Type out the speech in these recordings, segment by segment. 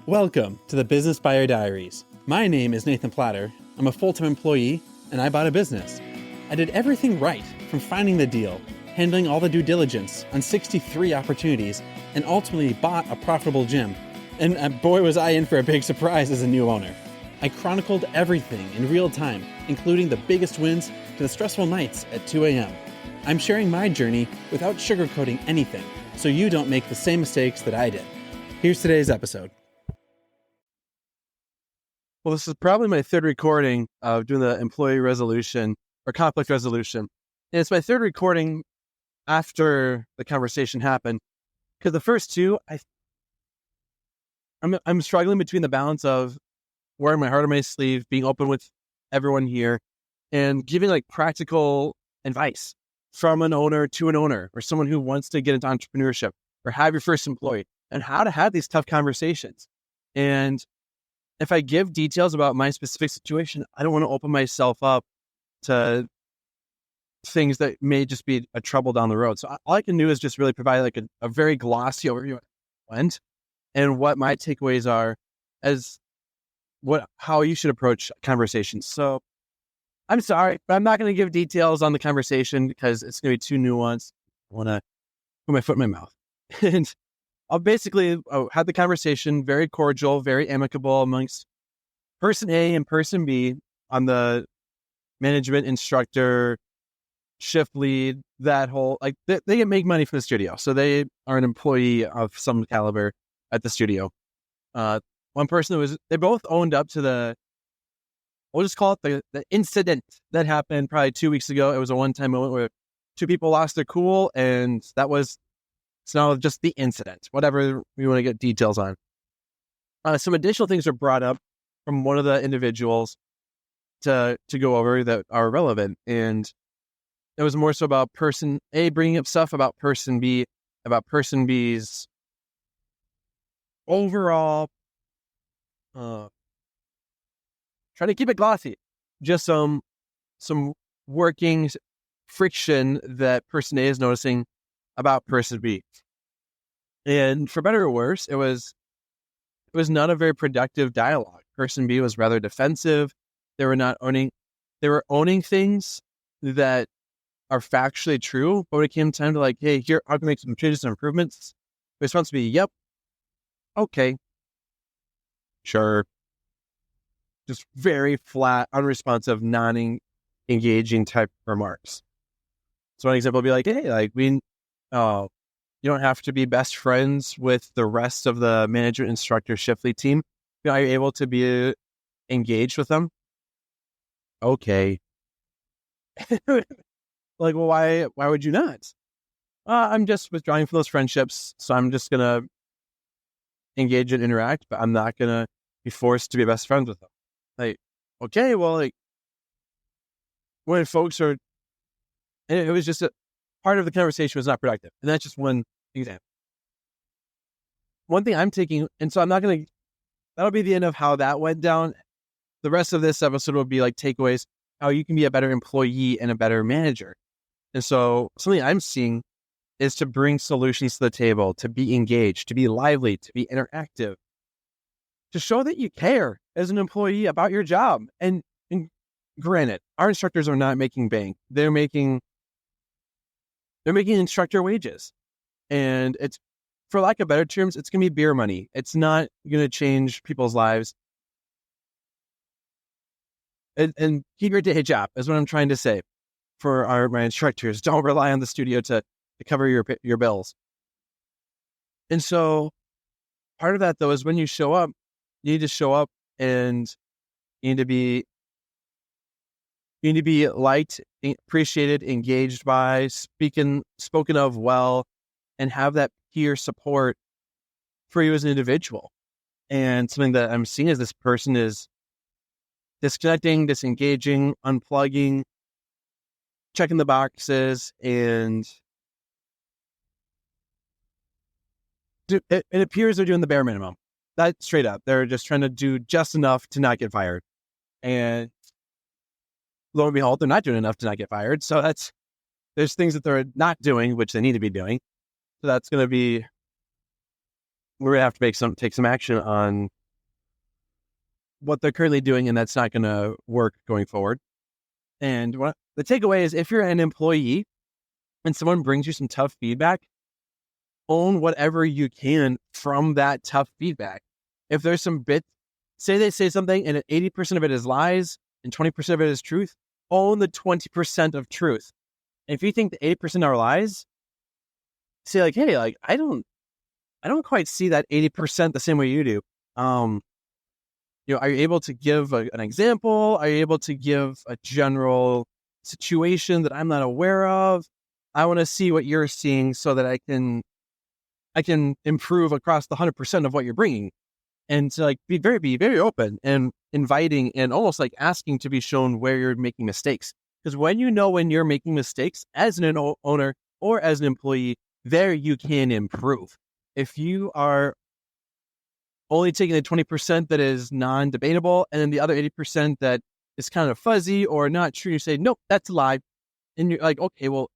Welcome to the Business Buyer Diaries. My name is Nathan Platter. I'm a full-time employee, and I bought a business. I did everything right, from finding the deal, handling all the due diligence on 63 opportunities, and ultimately bought a profitable gym. And boy, was I in for a big surprise as a new owner. I chronicled everything in real time, including the biggest wins to the stressful nights at 2 a.m. I'm sharing my journey without sugarcoating anything, so you don't make the same mistakes that I did. Here's today's episode. Well, this is probably my third recording of doing the employee resolution or conflict resolution. And it's my third recording after the conversation happened, because the first two, I'm struggling between the balance of wearing my heart on my sleeve, being open with everyone here, and giving like practical advice from an owner to an owner or someone who wants to get into entrepreneurship or have your first employee, and how to have these tough conversations. And if I give details about my specific situation, I don't want to open myself up to things that may just be a trouble down the road. So all I can do is just really provide like a very glossy overview of what went and what my takeaways are as how you should approach conversations. So I'm sorry, but I'm not going to give details on the conversation because it's going to be too nuanced. I want to put my foot in my mouth. And I'll basically have the conversation, very cordial, very amicable amongst person A and person B on the management, instructor, shift lead, that whole, like they can make money from the studio. So they are an employee of some caliber at the studio. One person they both owned up to we'll just call it the incident that happened probably 2 weeks ago. It was a one-time moment where two people lost their cool, and it's now just the incident, whatever we want to get details on. Some additional things are brought up from one of the individuals to go over that are relevant. And it was more so about person A bringing up stuff about person B, about person B's overall, trying to keep it glossy, just some working friction that person A is noticing about person B. And for better or worse, it was not a very productive dialogue. Person B was rather defensive. They were owning things that are factually true, but when it came time to like, hey, here, how can I make some changes and improvements? The response would be, yep, okay, sure. Just very flat, unresponsive, non-engaging type remarks. So one example would be like, hey, like you don't have to be best friends with the rest of the management, instructor, shift lead team. Are you able to be engaged with them? Okay. Like, well, why would you not? I'm just withdrawing from those friendships, so I'm just gonna engage and interact, but I'm not gonna be forced to be best friends with them. Like, okay, well, like when folks are, and it was just part of the conversation was not productive. And that's just one example. One thing I'm taking, and so I'm not going to, that'll be the end of how that went down. The rest of this episode will be like takeaways, how you can be a better employee and a better manager. And so something I'm seeing is to bring solutions to the table, to be engaged, to be lively, to be interactive, to show that you care as an employee about your job. And granted, our instructors are not making bank. They're making instructor wages, and it's, for lack of better terms, it's going to be beer money. It's not going to change people's lives. And keep your day job is what I'm trying to say for my instructors. Don't rely on the studio to cover your bills. And so part of that though is when you show up, you need to show up and you need to be liked, appreciated, engaged by, spoken of well, and have that peer support for you as an individual. And something that I'm seeing is this person is disconnecting, disengaging, unplugging, checking the boxes, and it appears they're doing the bare minimum. That's straight up. They're just trying to do just enough to not get fired. And lo and behold, they're not doing enough to not get fired. So there's things that they're not doing, which they need to be doing. So that's going to be we're gonna have to take some action on what they're currently doing, and that's not gonna work going forward. And the takeaway is, if you're an employee and someone brings you some tough feedback, own whatever you can from that tough feedback. If there's some bits, say they say something and 80% of it is lies and 20% of it is truth, own the 20% of truth. And if you think the 80% are lies, say like, hey, like I don't quite see that 80% the same way you do. Are you able to give an example? Are you able to give a general situation that I'm not aware of? I want to see what you're seeing so that I can improve across the 100% of what you're bringing. And to like be very open and inviting and almost like asking to be shown where you're making mistakes. Because when you're making mistakes as an owner or as an employee, there you can improve. If you are only taking the 20% that is non-debatable and then the other 80% that is kind of fuzzy or not true, you say, nope, that's a lie. And you're like, okay, well,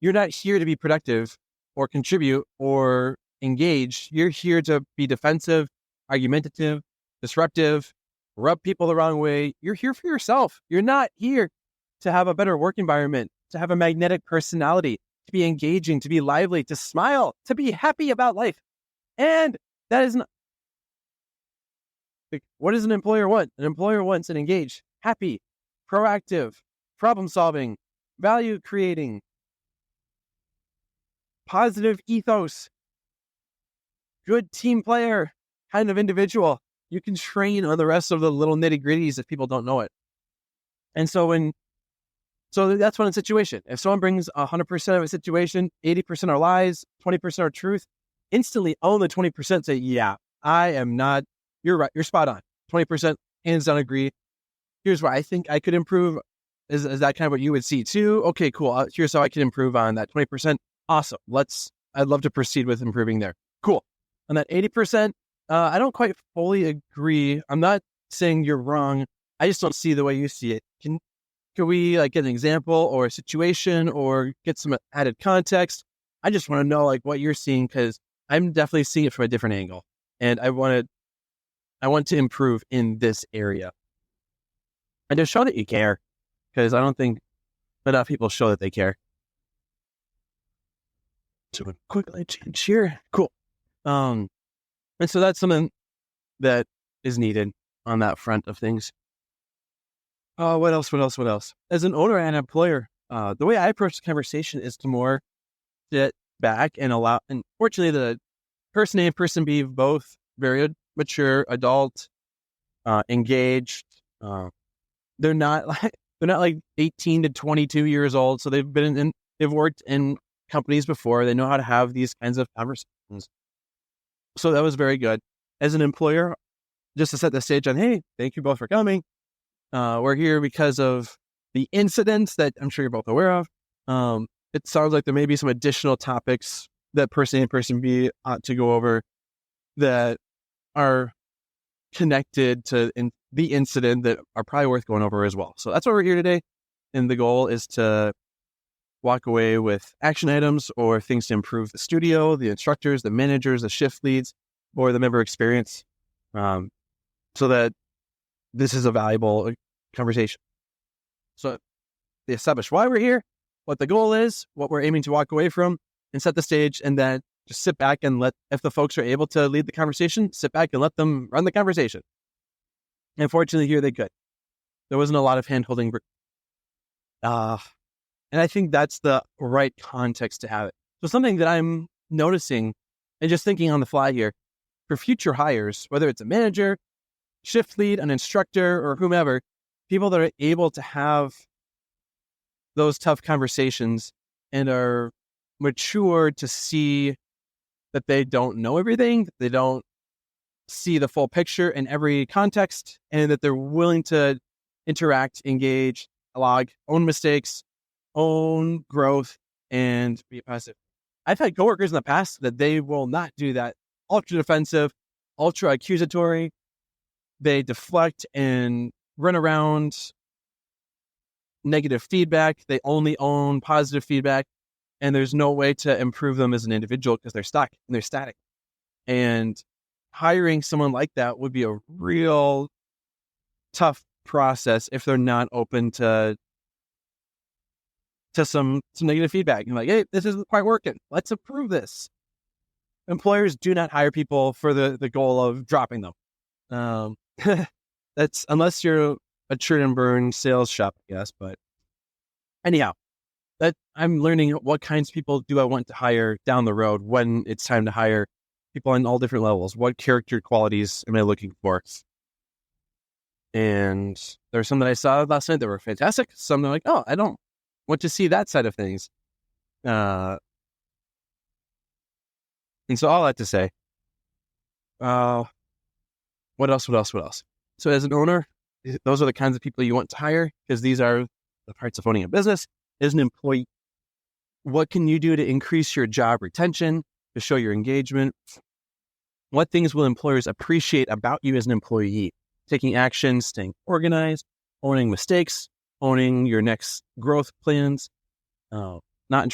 you're not here to be productive or contribute or engage. You're here to be defensive, argumentative, disruptive, rub people the wrong way. You're here for yourself. You're not here to have a better work environment, to have a magnetic personality, to be engaging, to be lively, to smile, to be happy about life. And that is not... What does an employer want? An employer wants an engaged, happy, proactive, problem-solving, value-creating, positive ethos, good team player kind of individual. You can train on the rest of the little nitty-gritties if people don't know it. And so that's one situation. If someone brings 100% of a situation, 80% are lies, 20% are truth, instantly own the 20%. Say, yeah, I am not... You're right. You're spot on. 20%, hands down, agree. Here's where I think I could improve. Is that kind of what you would see too? Okay, cool. Here's how I can improve on that 20%. Awesome. I'd love to proceed with improving there. Cool. On that 80%, I don't quite fully agree. I'm not saying you're wrong. I just don't see the way you see it. Can we like get an example or a situation or get some added context? I just want to know like what you're seeing, because I'm definitely seeing it from a different angle, and I want to improve in this area. And to show that you care, because I don't think enough people show that they care. So quickly change here. Cool. And so that's something that is needed on that front of things. What else? As an owner and employer, the way I approach the conversation is to more sit back and allow, and fortunately the person A and person B both very mature, adult, engaged. They're not like 18 to 22 years old. So they've worked in companies before. They know how to have these kinds of conversations. So that was very good. As an employer, just to set the stage on, hey, thank you both for coming. We're here because of the incidents that I'm sure you're both aware of. It sounds like there may be some additional topics that person A and person B ought to go over that are connected to the incident that are probably worth going over as well. So that's why we're here today. And the goal is to walk away with action items or things to improve the studio, the instructors, the managers, the shift leads, or the member experience, so that this is a valuable conversation. So they establish why we're here, what the goal is, what we're aiming to walk away from, and set the stage, and then just sit back and if the folks are able to lead the conversation, sit back and let them run the conversation. And fortunately here they could. There wasn't a lot of hand-holding. And I think that's the right context to have it. So something that I'm noticing and just thinking on the fly here, for future hires, whether it's a manager, shift lead, an instructor, or whomever, people that are able to have those tough conversations and are mature to see that they don't know everything, that they don't see the full picture in every context, and that they're willing to interact, engage, log, own mistakes, own growth, and be positive. I've had coworkers in the past that they will not do that. Ultra defensive, ultra accusatory. They deflect and run around negative feedback. They only own positive feedback, and there's no way to improve them as an individual because they're stuck and they're static. And hiring someone like that would be a real tough process if they're not open to some negative feedback. And like, hey, this isn't quite working. Let's improve this. Employers do not hire people for the goal of dropping them. That's unless you're a churn and burn sales shop, I guess. But anyhow, that I'm learning what kinds of people do I want to hire down the road when it's time to hire people on all different levels. What character qualities am I looking for? And there's some that I saw last night that were fantastic. Some that are like, oh, I don't want to see that side of things. And so all that to say, what else? So as an owner, those are the kinds of people you want to hire because these are the parts of owning a business. As an employee, what can you do to increase your job retention, to show your engagement? What things will employers appreciate about you as an employee? Taking action, staying organized, owning mistakes, owning your next growth plans, not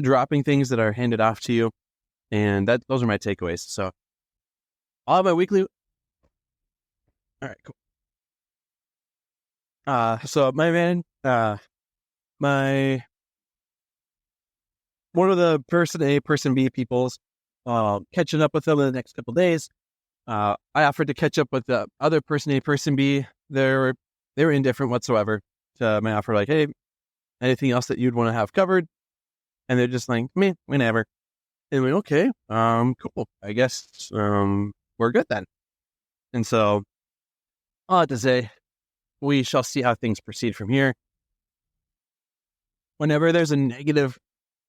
dropping things that are handed off to you. And those are my takeaways. So I'll have my weekly. All right, cool. So one of the person A, person B peoples, catching up with them in the next couple of days. I offered to catch up with the other person A, person B. They were indifferent whatsoever to my offer. Like, hey, anything else that you'd want to have covered? And they're just like, me, whenever. And we okay, cool. I guess we're good then. And so I'll have to say, we shall see how things proceed from here. Whenever there's a negative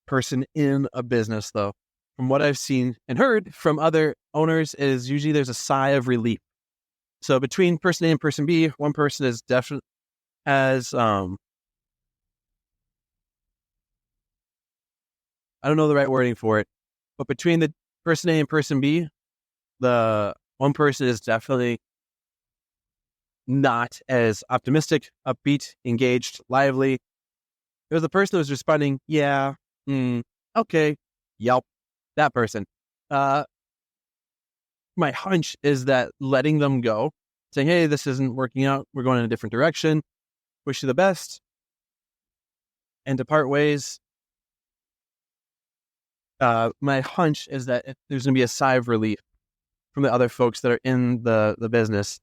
person in a business, though, from what I've seen and heard from other owners, is usually there's a sigh of relief. So between person A and person B, one person is definitely has I don't know the right wording for it, but between the person A and person B, the one person is definitely not as optimistic, upbeat, engaged, lively. There's a person that was responding, yeah, okay, yelp, that person. My hunch is that letting them go, saying, hey, this isn't working out, we're going in a different direction, wish you the best, and to part ways. My hunch is that there's going to be a sigh of relief from the other folks that are in the business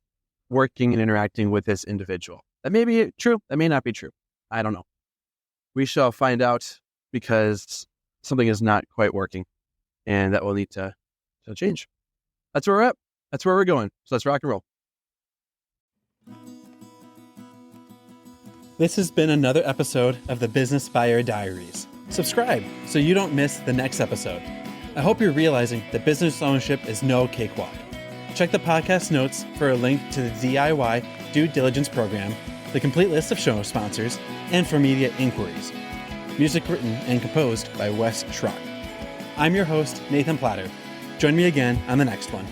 working and interacting with this individual. That may be true. That may not be true. I don't know. We shall find out because something is not quite working and that will need to change. That's where we're at. That's where we're going. So let's rock and roll. This has been another episode of the Business Buyer Diaries. Subscribe so you don't miss the next episode. I hope you're realizing that business ownership is no cakewalk. Check the podcast notes for a link to the DIY due diligence program, the complete list of show sponsors, and for media inquiries. Music written and composed by Wes Schrock. I'm your host, Nathan Platter. Join me again on the next one.